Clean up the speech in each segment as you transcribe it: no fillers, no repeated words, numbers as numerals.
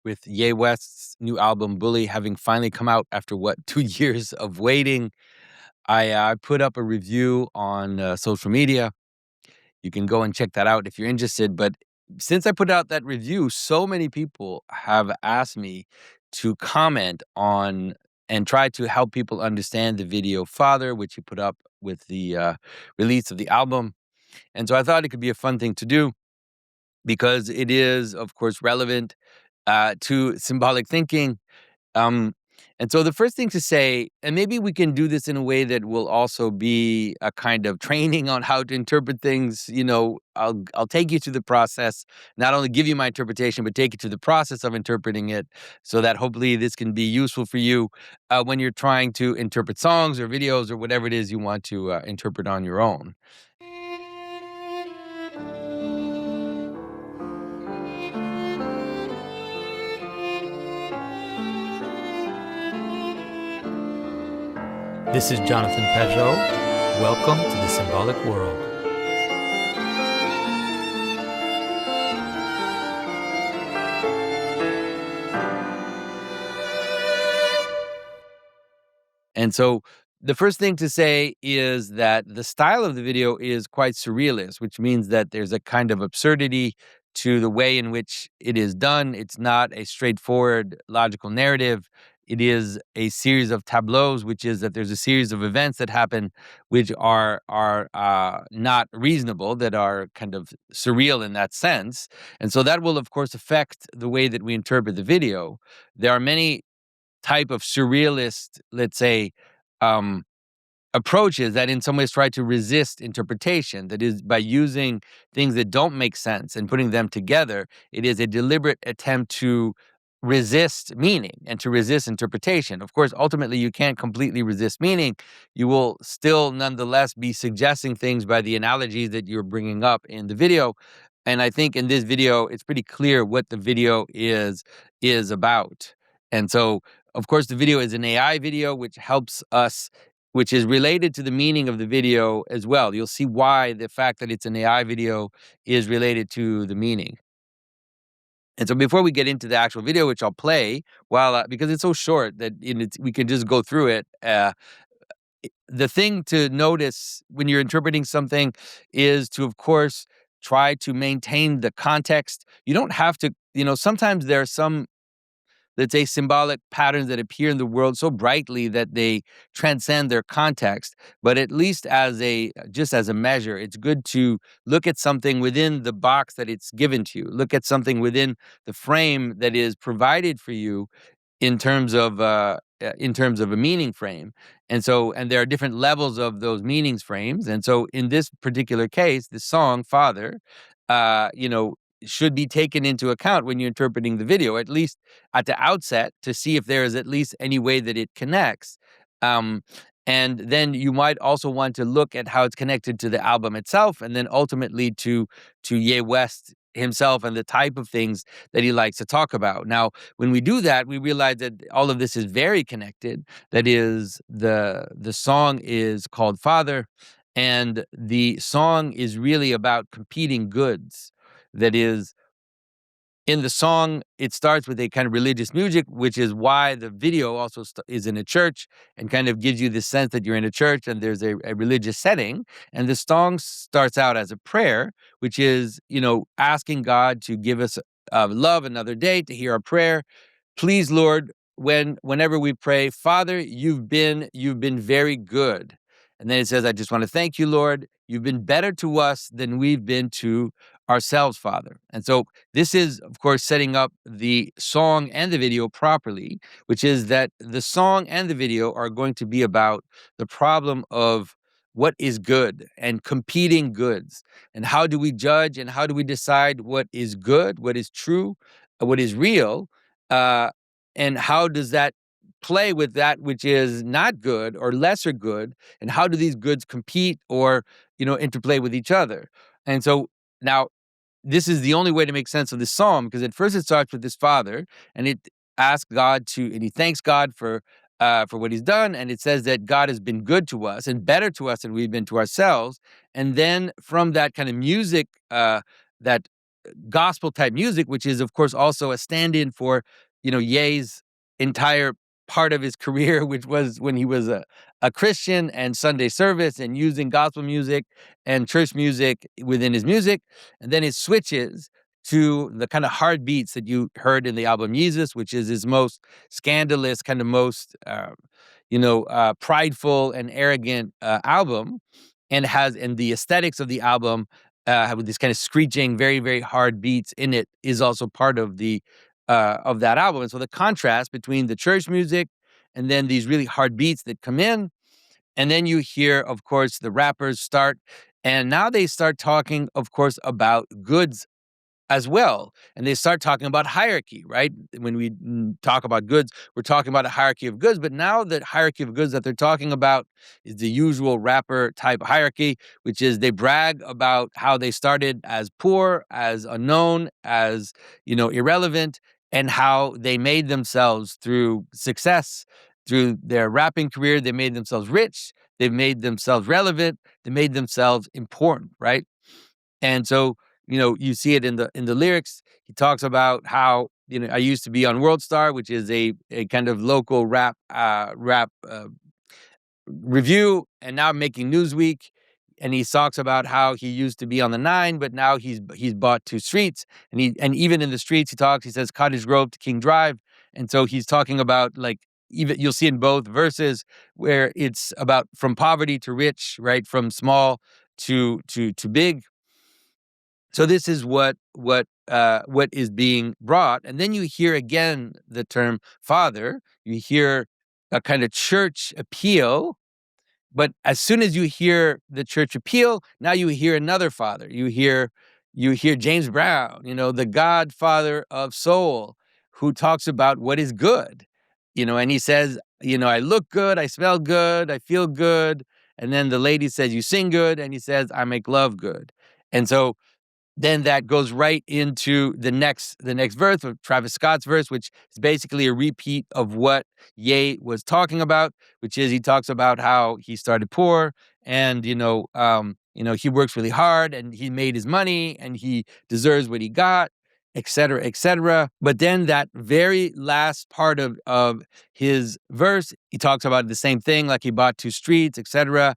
with Ye West's new album, Bully, having finally come out after, 2 years of waiting. I put up a review on social media. You can go and check that out if you're interested. But since I put out that review, so many people have asked me to comment on and try to help people understand the video Father, which he put up with the release of the album. And so I thought it could be a fun thing to do because it is, of course, relevant to symbolic thinking. Um, and so the first thing to say, and maybe we can do this in a way that will also be a kind of training on how to interpret things. I'll take you through the process, not only give you my interpretation, but take you to the process of interpreting it, so that hopefully this can be useful for you when you're trying to interpret songs or videos or whatever it is you want to interpret on your own. This is Jonathan Pageau. Welcome to the Symbolic World. And so the first thing to say is that the style of the video is quite surrealist, which means that there's a kind of absurdity to the way in which it is done. It's not a straightforward logical narrative. It is a series of tableaus, which is that there's a series of events that happen which are not reasonable, that are kind of surreal in that sense. And so that will, of course, affect the way that we interpret the video. There are many type of surrealist, let's say, approaches that in some ways try to resist interpretation. That is, by using things that don't make sense and putting them together, it is a deliberate attempt to resist meaning and to resist interpretation. Of course, ultimately, you can't completely resist meaning. You will still nonetheless be suggesting things by the analogies that you're bringing up in the video. And I think in this video, it's pretty clear what the video is about. And so, of course, the video is an AI video, which helps us, which is related to the meaning of the video as well. You'll see why the fact that it's an AI video is related to the meaning. And so before we get into the actual video, which I'll play, because it's so short that we can just go through it, the thing to notice when you're interpreting something is to, of course, try to maintain the context. You don't have to, sometimes there are some, let's say, symbolic patterns that appear in the world so brightly that they transcend their context. But at least just as a measure, it's good to look at something within the box that it's given to you. Look at something within the frame that is provided for you in terms of a meaning frame. And there are different levels of those meanings frames. And so in this particular case, the song Father, should be taken into account when you're interpreting the video, at least at the outset, to see if there is at least any way that it connects. And then you might also want to look at how it's connected to the album itself, and then ultimately to Ye West himself and the type of things that he likes to talk about. Now, when we do that, we realize that all of this is very connected. That is, the song is called Father, and the song is really about competing goods. That is, in the song, it starts with a kind of religious music, which is why the video also is in a church and kind of gives you the sense that you're in a church and there's a religious setting. And the song starts out as a prayer, which is, asking God to give us love another day, to hear our prayer. Please, Lord, whenever we pray, Father, you've been very good. And then it says, I just want to thank you, Lord. You've been better to us than we've been to ourselves, Father. And so this is, of course, setting up the song and the video properly, which is that the song and the video are going to be about the problem of what is good and competing goods. And how do we judge and how do we decide what is good, what is true, what is real, and how does that play with that which is not good or lesser good, and how do these goods compete or interplay with each other? And so now this is the only way to make sense of this psalm, because at first it starts with this Father, and it asks God and he thanks God for what he's done, and it says that God has been good to us and better to us than we've been to ourselves. And then from that kind of music that gospel type music, which is of course also a stand-in for, Ye's entire part of his career, which was when he was a Christian and Sunday service and using gospel music and church music within his music. And then it switches to the kind of hard beats that you heard in the album Jesus, which is his most scandalous, kind of most, prideful and arrogant album, and the aesthetics of the album with this kind of screeching, very, very hard beats in it is also part of of that album. And so the contrast between the church music and then these really hard beats that come in, and then you hear, of course, the rappers start, and now they start talking, of course, about goods as well. And they start talking about hierarchy, right? When we talk about goods, we're talking about a hierarchy of goods. But now the hierarchy of goods that they're talking about is the usual rapper type hierarchy, which is they brag about how they started as poor, as unknown, as, irrelevant, and how they made themselves through success, through their rapping career. They made themselves rich. They've made themselves relevant. They made themselves important, right? And so, you see it in the lyrics. He talks about how, I used to be on World Star, which is a kind of local rap review, and now I'm making Newsweek. And he talks about how he used to be on the 9, but now he's bought 2 streets. And even in the streets he says Cottage Grove to King Drive. And so he's talking about, like, even you'll see in both verses where it's about from poverty to rich, right? From small to big. So this is what is being brought. And then you hear again the term father. You hear a kind of church appeal. But as soon as you hear the church appeal, now you hear another father. You hear James Brown, the godfather of soul, who talks about what is good. And he says, I look good, I smell good, I feel good. And then the lady says, you sing good. And he says, I make love good. And so then that goes right into the next verse of Travis Scott's verse, which is basically a repeat of what Ye was talking about, which is he talks about how he started poor and he works really hard and he made his money and he deserves what he got, et cetera, et cetera. But then that very last part of his verse, he talks about the same thing, like he bought 2 streets, et cetera.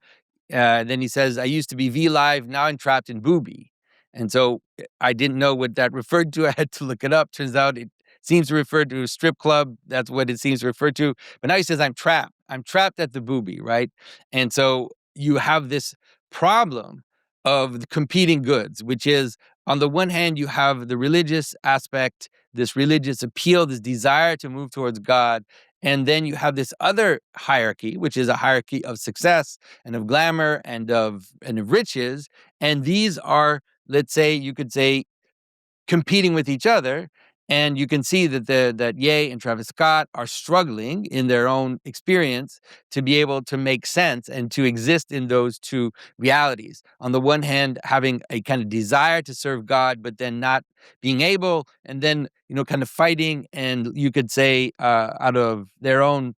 Then he says, I used to be V Live, now I'm trapped in Booby. And so I didn't know what that referred to. I had to look it up. Turns out it seems to refer to a strip club. That's what it seems to refer to. But now he says, I'm trapped. I'm trapped at the Booby, right? And so you have this problem of the competing goods, which is on the one hand, you have the religious aspect, this religious appeal, this desire to move towards God. And then you have this other hierarchy, which is a hierarchy of success and of glamour and of riches. And these are, let's say, you could say, competing with each other. And you can see that Ye and Travis Scott are struggling in their own experience to be able to make sense and to exist in those two realities. On the one hand, having a kind of desire to serve God, but then not being able, and then, kind of fighting, and you could say out of their own,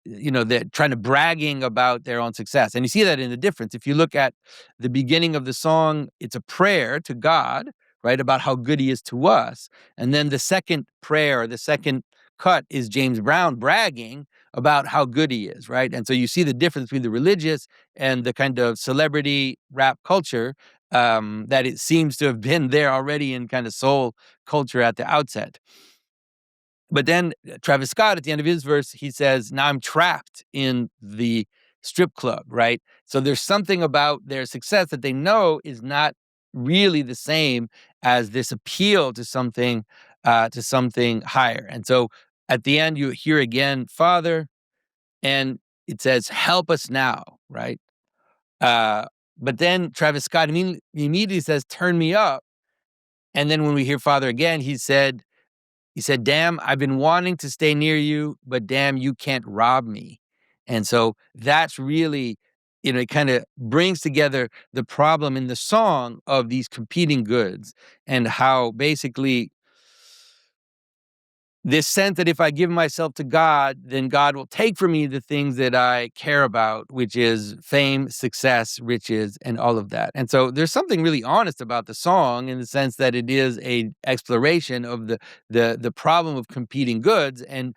they're trying to bragging about their own success. And you see that in the difference. If you look at the beginning of the song, it's a prayer to God, right, about how good he is to us. And then the second prayer, the second cut is James Brown bragging about how good he is, right? And so you see the difference between the religious and the kind of celebrity rap culture that it seems to have been there already in kind of soul culture at the outset. But then Travis Scott, at the end of his verse, he says, now I'm trapped in the strip club, right? So there's something about their success that they know is not really the same as this appeal to something higher. And so at the end, you hear again, Father, and it says, help us now, right? But then Travis Scott immediately says, turn me up. And then when we hear Father again, he said, damn, I've been wanting to stay near you, but damn, you can't rob me. And so that's really, it kind of brings together the problem in the song of these competing goods and how basically this sense that if I give myself to God, then God will take from me the things that I care about, which is fame, success, riches, and all of that. And so there's something really honest about the song in the sense that it is a exploration of the problem of competing goods and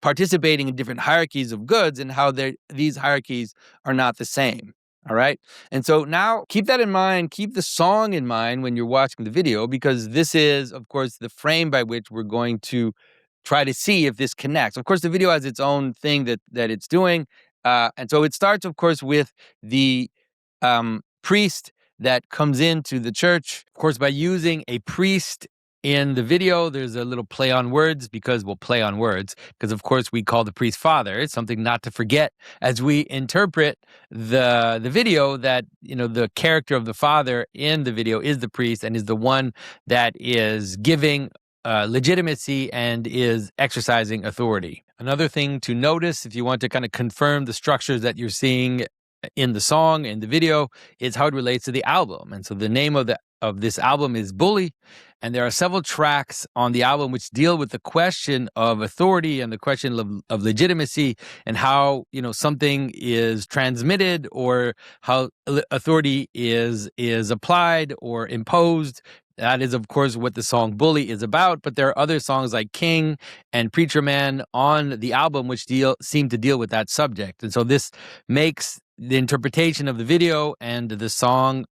participating in different hierarchies of goods and how these hierarchies are not the same. All right. And so now keep that in mind, keep the song in mind when you're watching the video, because this is, of course, the frame by which we're going to try to see if this connects. Of course, the video has its own thing that it's doing. And so it starts, of course, with the priest that comes into the church. Of course, by using a priest in the video, there's a little play on words because of course we call the priest father. It's something not to forget as we interpret the video, that the character of the father in the video is the priest and is the one that is giving legitimacy and is exercising authority. Another thing to notice, if you want to kind of confirm the structures that you're seeing in the song and the video, is how it relates to the album. And so the name of this album is Bully, and there are several tracks on the album which deal with the question of authority and the question of legitimacy, and how something is transmitted or how authority is applied or imposed. That is, of course, what the song Bully is about. But there are other songs like King and Preacher Man on the album which seem to deal with that subject. And so this makes the interpretation of the video and the song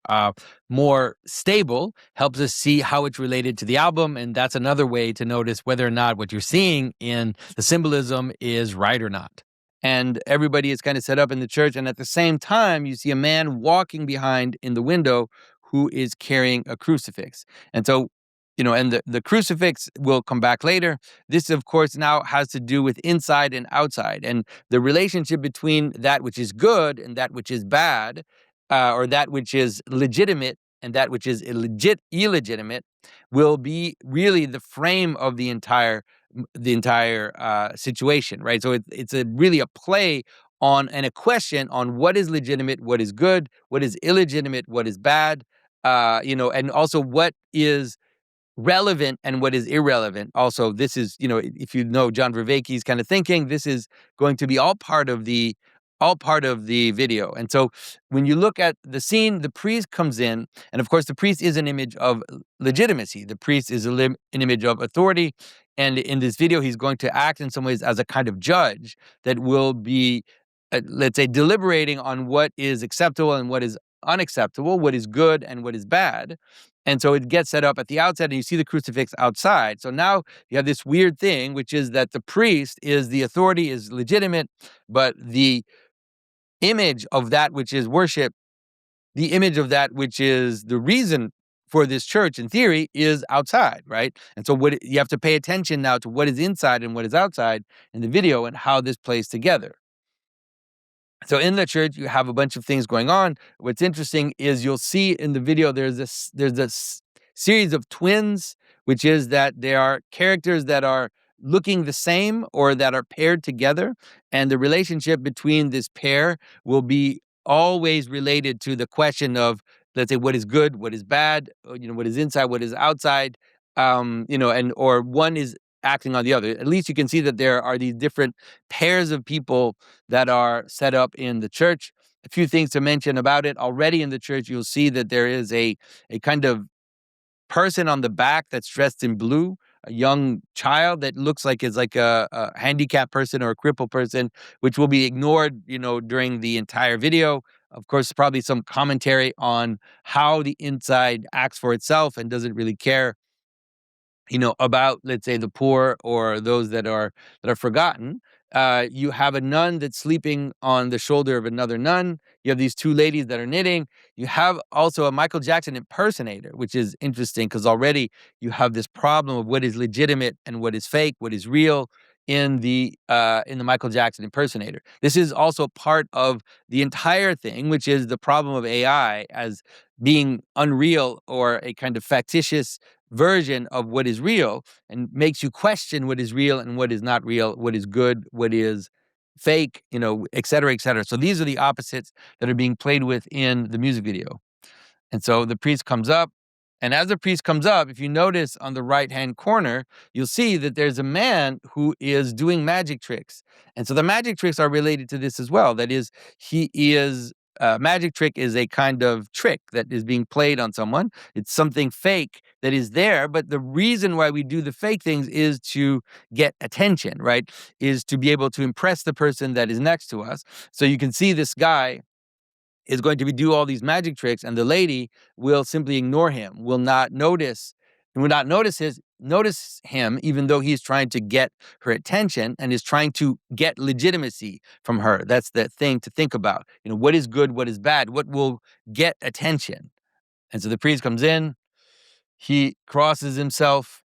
more stable, helps us see how it's related to the album. And that's another way to notice whether or not what you're seeing in the symbolism is right or not. And everybody is kind of set up in the church. And at the same time, you see a man walking behind in the window who is carrying a crucifix. And so, and the crucifix will come back later. This, of course, now has to do with inside and outside, and the relationship between that which is good and that which is bad, or that which is legitimate and that which is illegitimate, will be really the frame of the entire situation, right? So it's really a play on and a question on what is legitimate, what is good, what is illegitimate, what is bad, and also what is relevant and what is irrelevant. Also, this is, if you know John Vervaeke's kind of thinking, this is going to be all part of the video. And so when you look at the scene, the priest comes in, and of course the priest is an image of legitimacy. The priest is an image of authority. And in this video, he's going to act in some ways as a kind of judge that will be, let's say, deliberating on what is acceptable and what is unacceptable, what is good and what is bad. And so it gets set up at the outset, and you see the crucifix outside. So now you have this weird thing, which is that the priest is the authority, is legitimate, but the image of that which is worship, the image of that which is the reason for this church, in theory, is outside, right? And so you have to pay attention now to what is inside and what is outside in the video and how this plays together. So in the church, you have a bunch of things going on. What's interesting is you'll see in the video there's this series of twins, which is that they are characters that are looking the same or that are paired together, and the relationship between this pair will be always related to the question of, let's say, what is good, what is bad, what is inside, what is outside, or one is acting on the other. At least you can see that there are these different pairs of people that are set up in the church. A few things to mention about it. Already in the church, you'll see that there is a kind of person on the back that's dressed in blue, a young child that looks like is like a handicapped person or a crippled person, which will be ignored, during the entire video. Of course, probably some commentary on how the inside acts for itself and doesn't really care about, let's say, the poor or those that are forgotten. You have a nun that's sleeping on the shoulder of another nun. You have these two ladies that are knitting. You have also a Michael Jackson impersonator, which is interesting because already you have this problem of what is legitimate and what is fake, what is real in the Michael Jackson impersonator. This is also part of the entire thing, which is the problem of AI as being unreal or a kind of factitious version of what is real, and makes you question what is real and what is not real, what is good, what is fake, et cetera, et cetera. So these are the opposites that are being played with in the music video. And so the priest comes up, And as the priest comes up, if you notice on the right-hand corner, you'll see that there's a man who is doing magic tricks. And so the magic tricks are related to this as well. That is, magic trick is a kind of trick that is being played on someone. It's something fake that is there, but the reason why we do the fake things is to get attention, right? Is to be able to impress the person that is next to us. So you can see this guy is going to do all these magic tricks, and the lady will simply ignore him, will not notice him, even though he's trying to get her attention and is trying to get legitimacy from her. That's the thing to think about. What is good, what is bad, what will get attention. And so the priest comes in, he crosses himself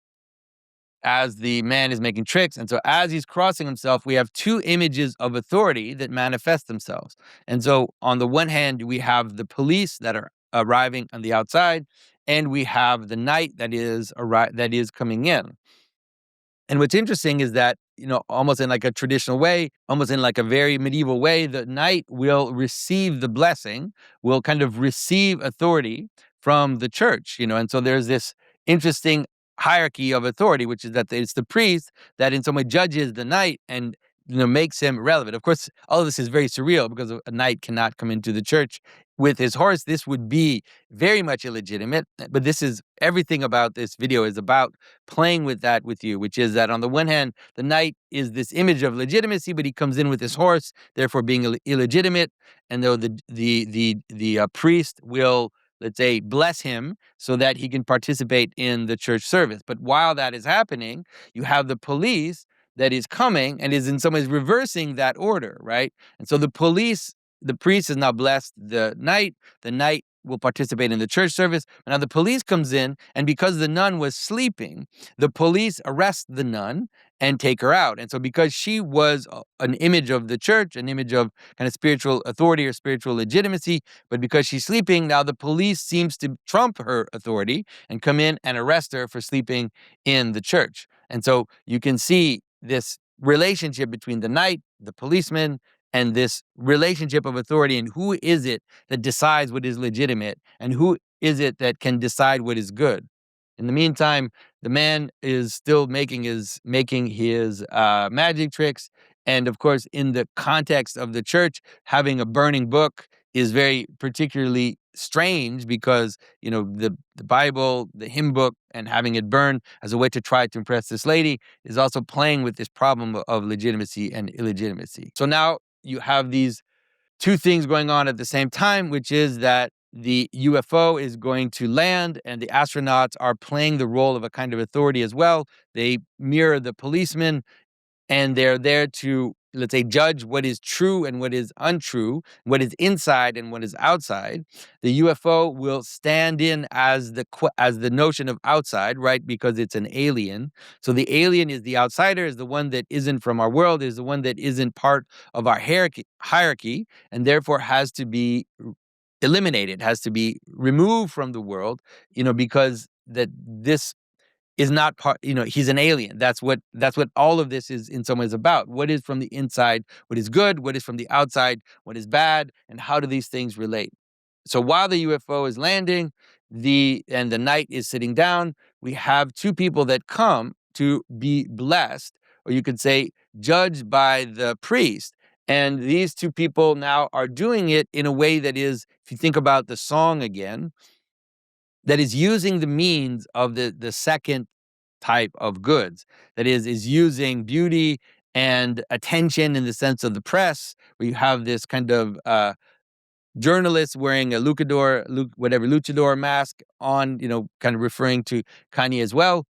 as the man is making tricks. And so as he's crossing himself, we have two images of authority that manifest themselves. And so on the one hand, we have the police that are arriving on the outside, and we have the knight that is coming in. And what's interesting is that, almost in like a traditional way, almost in like a very medieval way, the knight will receive the blessing, will kind of receive authority from the church, and so there's this interesting hierarchy of authority, which is that it's the priest that in some way judges the knight and makes him relevant. Of course, all of this is very surreal because a knight cannot come into the church with his horse. This would be very much illegitimate, but everything about this video is about playing with that with you, which is that on the one hand, the knight is this image of legitimacy, but he comes in with his horse, therefore being illegitimate. And though the priest will, let's say, bless him so that he can participate in the church service. But while that is happening, you have the police that is coming and is in some ways reversing that order, right? And so the priest has now blessed the knight will participate in the church service. But now the police comes in, and because the nun was sleeping, the police arrest the nun and take her out. And so because she was an image of the church, an image of kind of spiritual authority or spiritual legitimacy, but because she's sleeping, now the police seems to trump her authority and come in and arrest her for sleeping in the church. And so you can see this relationship between the knight, the policeman, and this relationship of authority, and who is it that decides what is legitimate, and who is it that can decide what is good. In the meantime, the man is still making his magic tricks, and of course, in the context of the church, having a burning book is very particularly strange because the Bible, the hymn book, and having it burn as a way to try to impress this lady is also playing with this problem of legitimacy and illegitimacy. So now you have these two things going on at the same time, which is that the UFO is going to land and the astronauts are playing the role of a kind of authority as well. They mirror the policemen, and they're there to, let's say, judge what is true and what is untrue, what is inside and what is outside. The UFO will stand in as the notion of outside, right? Because it's an alien. So the alien is the outsider, is the one that isn't from our world, is the one that isn't part of our hierarchy, and therefore has to be eliminated, has to be removed from the world, because this is not part, he's an alien. That's what all of this is in some ways about. What is from the inside, what is good, what is from the outside, what is bad, and how do these things relate? So while the UFO is landing, the knight is sitting down, we have two people that come to be blessed, or you could say judged by the priest. And these two people now are doing it in a way that is, if you think about the song again, that is using the means of the second type of goods. That is using beauty and attention in the sense of the press, where you have this kind of journalist wearing a luchador mask on, kind of referring to Kanye as well,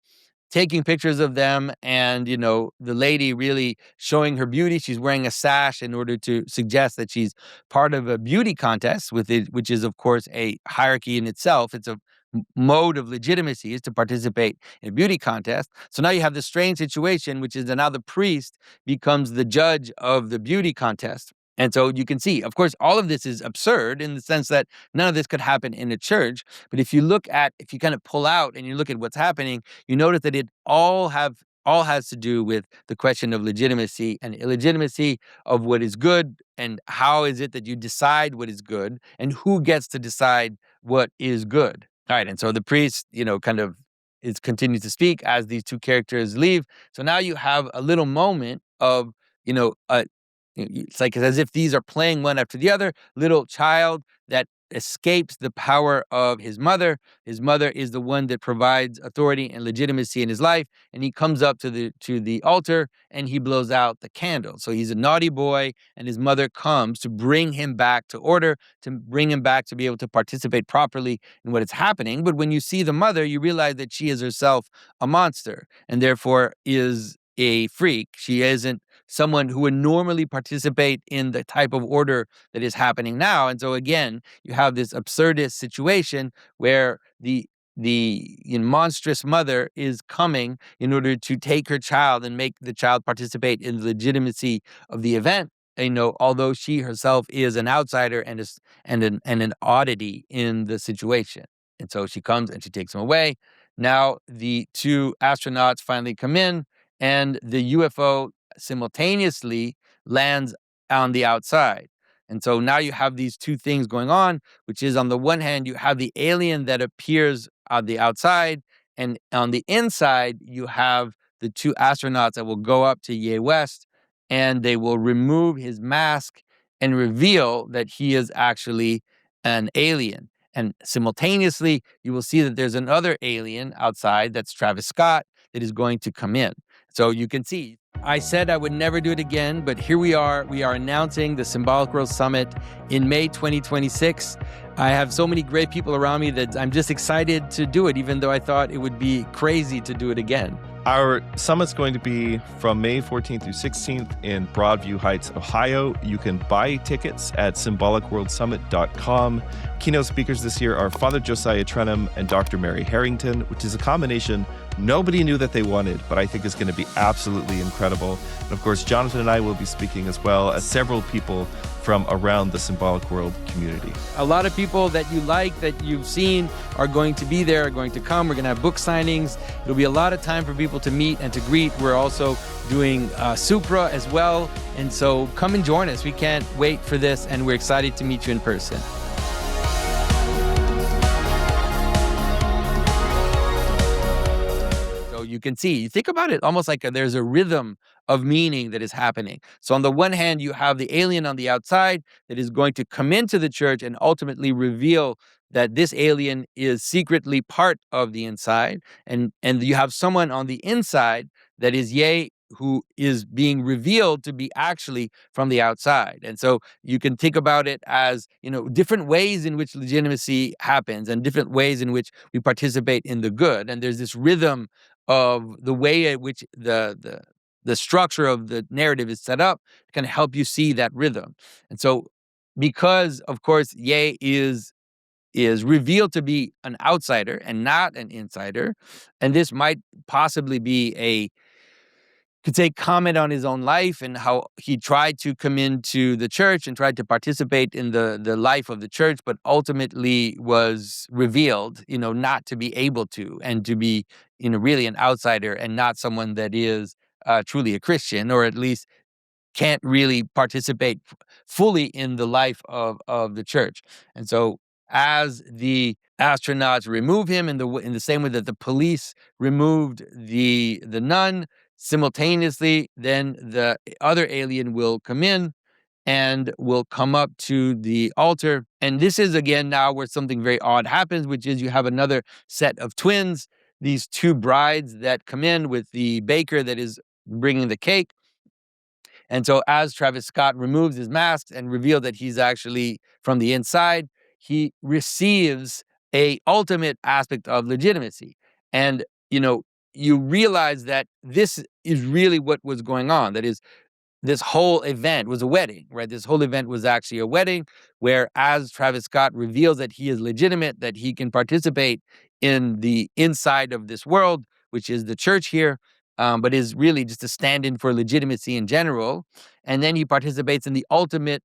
taking pictures of them, and the lady really showing her beauty. She's wearing a sash in order to suggest that she's part of a beauty contest which is of course a hierarchy in itself. It's a mode of legitimacy, is to participate in a beauty contest. So now you have this strange situation, which is that now the priest becomes the judge of the beauty contest. And so you can see, of course, all of this is absurd in the sense that none of this could happen in a church. But if you kind of pull out and you look at what's happening, you notice that it all has to do with the question of legitimacy and illegitimacy of what is good, and how is it that you decide what is good, and who gets to decide what is good. All right, and so the priest, kind of is continues to speak as these two characters leave. So now you have a little moment of, you know, uh, it's like as if these are playing one after the other. Little child that escapes the power of his mother. His mother is the one that provides authority and legitimacy in his life, and he comes up to the altar and he blows out the candle. So he's a naughty boy, and his mother comes to bring him back to order, to bring him back to be able to participate properly in what is happening. But when you see the mother, you realize that she is herself a monster and therefore is a freak. She isn't someone who would normally participate in the type of order that is happening now. And so again, you have this absurdist situation where the monstrous mother is coming in order to take her child and make the child participate in the legitimacy of the event. Although she herself is an outsider and an oddity in the situation. And so she comes and she takes him away. Now the two astronauts finally come in, and the UFO simultaneously lands on the outside. And so now you have these two things going on, which is on the one hand, you have the alien that appears on the outside, and on the inside, you have the two astronauts that will go up to Ye West, and they will remove his mask and reveal that he is actually an alien. And simultaneously, you will see that there's another alien outside, that's Travis Scott, that is going to come in. So you can see, I said I would never do it again, but here we are. We are announcing the Symbolic World Summit in May 2026. I have so many great people around me that I'm just excited to do it, even though I thought it would be crazy to do it again. Our summit's going to be from May 14th through 16th in Broadview Heights, Ohio. You can buy tickets at symbolicworldsummit.com. Keynote speakers this year are Father Josiah Trenham and Dr. Mary Harrington, which is a combination nobody knew that they wanted, but I think is going to be absolutely incredible. And of course, Jonathan and I will be speaking as well as several people from around the Symbolic World community. A lot of people that you like, that you've seen, are going to be there, are going to come. We're going to have book signings. It'll be a lot of time for people to meet and to greet. We're also doing Supra as well. And so come and join us. We can't wait for this, and we're excited to meet you in person. You can see, you think about it almost like there's a rhythm of meaning that is happening. So on the one hand, you have the alien on the outside that is going to come into the church and ultimately reveal that this alien is secretly part of the inside. And you have someone on the inside that is who is being revealed to be actually from the outside. And so you can think about it as, different ways in which legitimacy happens and different ways in which we participate in the good. And there's this rhythm of the way in which the structure of the narrative is set up can help you see that rhythm. And so because, of course, Ye is revealed to be an outsider and not an insider, and this might possibly be could say comment on his own life and how he tried to come into the church and tried to participate in the life of the church, but ultimately was revealed, not to be able to, and to be, really an outsider and not someone that is truly a Christian, or at least can't really participate fully in the life of the church. And so as the astronauts remove him in the same way that the police removed the nun, simultaneously, then the other alien will come in and will come up to the altar. And this is, again, now where something very odd happens, which is you have another set of twins, these two brides that come in with the baker that is bringing the cake. And so as Travis Scott removes his mask and reveals that he's actually from the inside, he receives a ultimate aspect of legitimacy. And, you realize that this is really what was going on. That is, this whole event was a wedding, right? This whole event was actually a wedding where, as Travis Scott reveals that he is legitimate, that he can participate in the inside of this world, which is the church here, but is really just a stand-in for legitimacy in general. And then he participates in the ultimate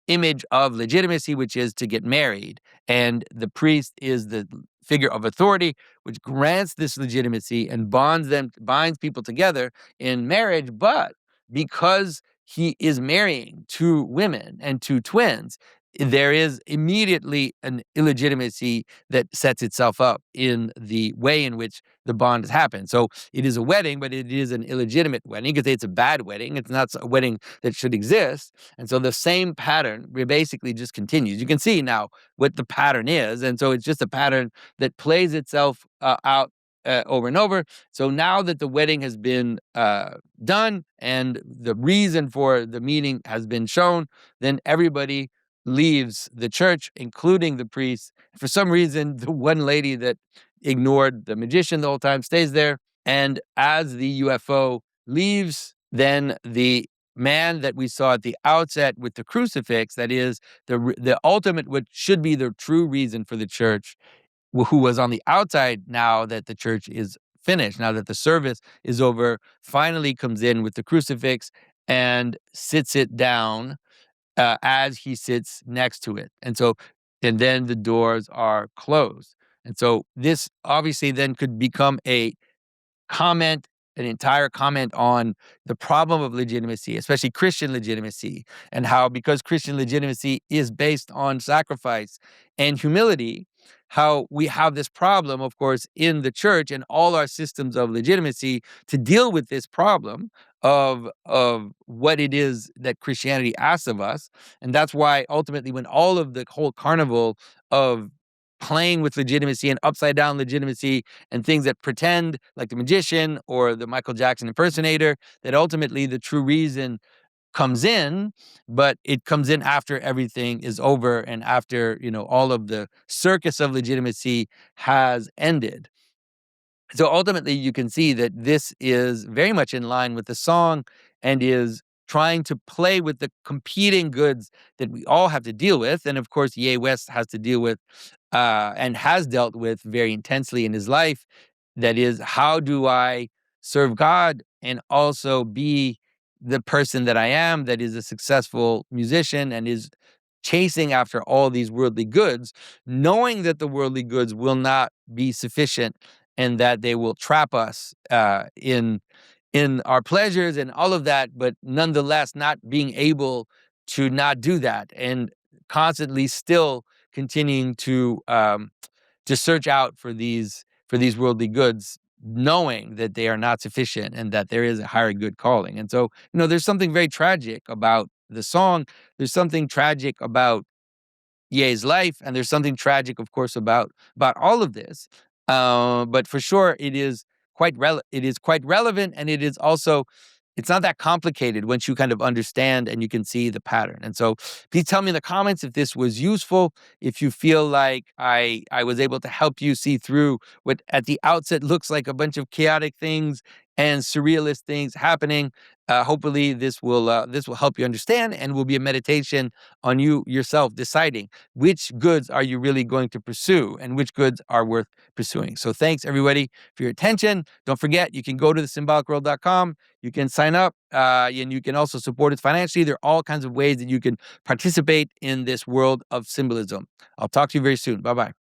image of legitimacy, which is to get married. And the priest is the figure of authority, which grants this legitimacy and binds people together in marriage. But because he is marrying two women and two twins, there is immediately an illegitimacy that sets itself up in the way in which the bond has happened. So it is a wedding, but it is an illegitimate wedding. You could say it's a bad wedding. It's not a wedding that should exist. And so the same pattern basically just continues. You can see now what the pattern is. And so it's just a pattern that plays itself out over and over. So now that the wedding has been done and the reason for the meeting has been shown, then everybody leaves the church, including the priests. For some reason, the one lady that ignored the magician the whole time stays there. And as the UFO leaves, then the man that we saw at the outset with the crucifix, that is the ultimate, what should be the true reason for the church, who was on the outside now that the church is finished, now that the service is over, finally comes in with the crucifix and sits it down as he sits next to it. And then the doors are closed. And so this obviously then could become a comment, an entire comment on the problem of legitimacy, especially Christian legitimacy, and how, because Christian legitimacy is based on sacrifice and humility, how we have this problem, of course, in the church and all our systems of legitimacy to deal with this problem of what it is that Christianity asks of us. And that's why ultimately, when all of the whole carnival of playing with legitimacy and upside down legitimacy and things that pretend, like the magician or the Michael Jackson impersonator, that ultimately the true reason comes in, but it comes in after everything is over and after, all of the circus of legitimacy has ended. So ultimately, you can see that this is very much in line with the song and is trying to play with the competing goods that we all have to deal with. And of course, Kanye West has to deal with and has dealt with very intensely in his life. That is, how do I serve God and also be the person that I am, that is a successful musician and is chasing after all these worldly goods, knowing that the worldly goods will not be sufficient and that they will trap us in our pleasures and all of that, but nonetheless not being able to not do that and constantly still continuing to search out for these worldly goods, knowing that they are not sufficient and that there is a higher good calling. And so, there's something very tragic about the song. There's something tragic about Ye's life, and there's something tragic, of course, about all of this. But for sure, it is quite relevant, and it is also, it's not that complicated once you kind of understand and you can see the pattern. And so please tell me in the comments if this was useful, if you feel like I was able to help you see through what at the outset looks like a bunch of chaotic things and surrealist things happening. Hopefully this will help you understand and will be a meditation on you yourself deciding which goods are you really going to pursue and which goods are worth pursuing. So thanks everybody for your attention. Don't forget, you can go to thesymbolicworld.com. You can sign up and you can also support us financially. There are all kinds of ways that you can participate in this world of symbolism. I'll talk to you very soon. Bye-bye.